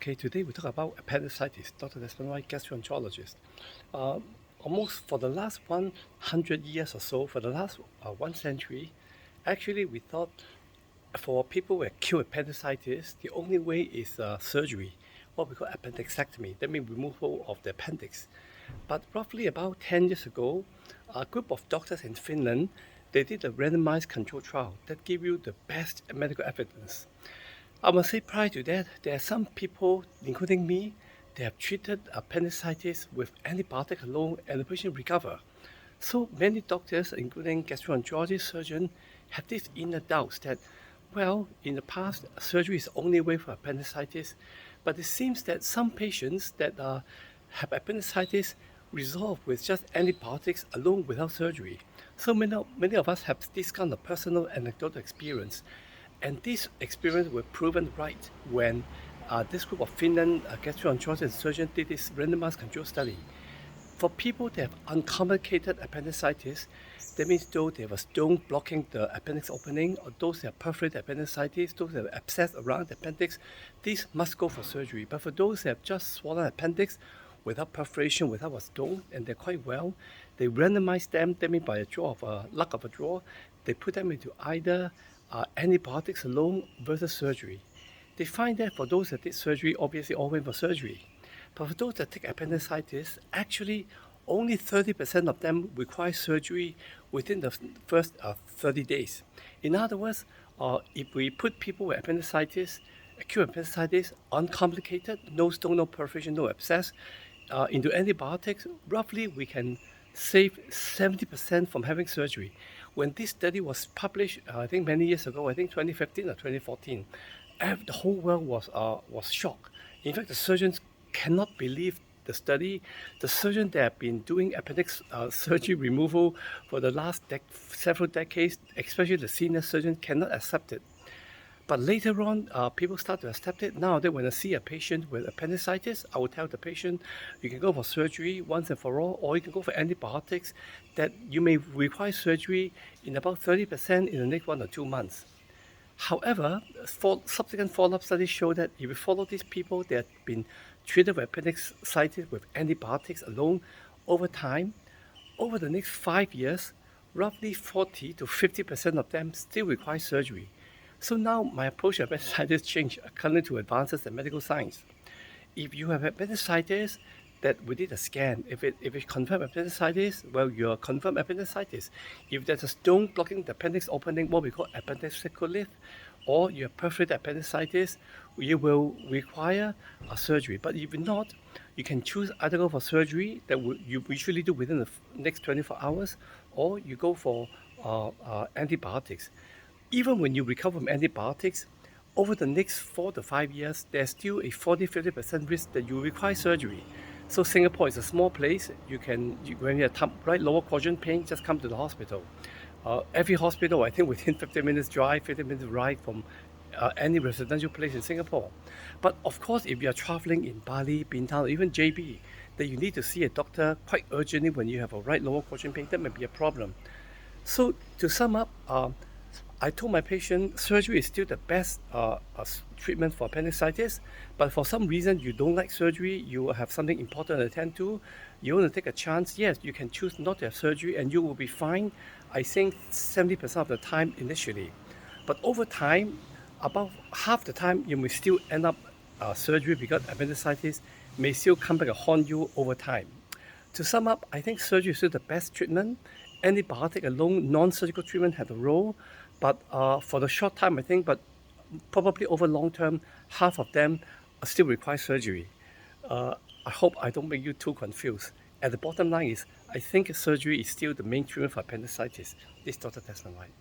Okay, today we talk about appendicitis. Dr. Desmond White, gastroenterologist. Uh, Almost for the last 100 years or so, for the last 1 century, actually we thought for people with acute appendicitis, the only way is surgery, what we call appendectomy. That means removal of the appendix. But roughly about 10 years ago, a group of doctors in Finland, they did a randomized control trial that gave you the best medical evidence. I must say prior to that, there are some people, including me, they have treated appendicitis with antibiotic alone and the patient recover. So many doctors, including gastroenterologist surgeon, have this inner doubts that, well, in the past, surgery is the only way for appendicitis, but it seems that some patients that have appendicitis resolve with just antibiotics alone without surgery. So many of us have this kind of personal anecdotal experience. And this experience was proven right when this group of Finland gastroenterologist surgeons did this randomized control study. For people that have uncomplicated appendicitis, that means those they have a stone blocking the appendix opening, or those that have perforated appendicitis, those that have abscess around the appendix, these must go for surgery. But for those that have just swollen appendix without perforation, without a stone, and they're quite well, they randomize them, that means by a draw of a luck of a draw, they put them into either antibiotics alone versus surgery. They find that for those that did surgery, obviously all went for surgery. But for those that take appendicitis, actually only 30% of them require surgery within the first 30 days. In other words, if we put people with appendicitis, acute appendicitis, uncomplicated, no stone, no perforation, no abscess, into antibiotics, roughly we can save 70% from having surgery. When this study was published, I think many years ago, I think 2015 or 2014, the whole world was shocked. In fact, the surgeons cannot believe the study. The surgeons that have been doing appendix surgery removal for the last several decades, especially the senior surgeons, cannot accept it. But later on, people start to accept it. Nowadays, when I see a patient with appendicitis, I will tell the patient, you can go for surgery once and for all, or you can go for antibiotics that you may require surgery in about 30% in the next 1 or 2 months. However, subsequent follow-up studies show that if you follow these people that have been treated with appendicitis with antibiotics alone over time, over the next 5 years, roughly 40 to 50% of them still require surgery. So now my approach to appendicitis changed according to advances in medical science. If you have appendicitis, that we did a scan. If it confirmed appendicitis, well, you're confirmed appendicitis. If there's a stone blocking the appendix opening, what we call appendicitis, or you have perforated appendicitis, you will require a surgery. But if not, you can choose either go for surgery that you usually do within the next 24 hours, or you go for antibiotics. Even when you recover from antibiotics, over the next 4 to 5 years, there's still a 40-50% risk that you require surgery. So Singapore is a small place. When you have right lower quadrant pain, just come to the hospital. Every hospital, I think within 15 minutes drive, 15 minutes ride from any residential place in Singapore. But of course, if you are traveling in Bali, Bintan, or even JB, then you need to see a doctor quite urgently when you have a right lower quadrant pain. That may be a problem. So to sum up, I told my patient surgery is still the best treatment for appendicitis, but for some reason you don't like surgery, you have something important to attend to, you want to take a chance, yes, you can choose not to have surgery and you will be fine, I think 70% of the time initially. But over time, about half the time you may still end up surgery because appendicitis may still come back and haunt you over time. To sum up, I think surgery is still the best treatment. Antibiotic alone, non-surgical treatment have a role, but for the short time, I think, but probably over long term, half of them still require surgery. I hope I don't make you too confused. At the bottom line is, I think surgery is still the main treatment for appendicitis. This is Dr. Desmond White.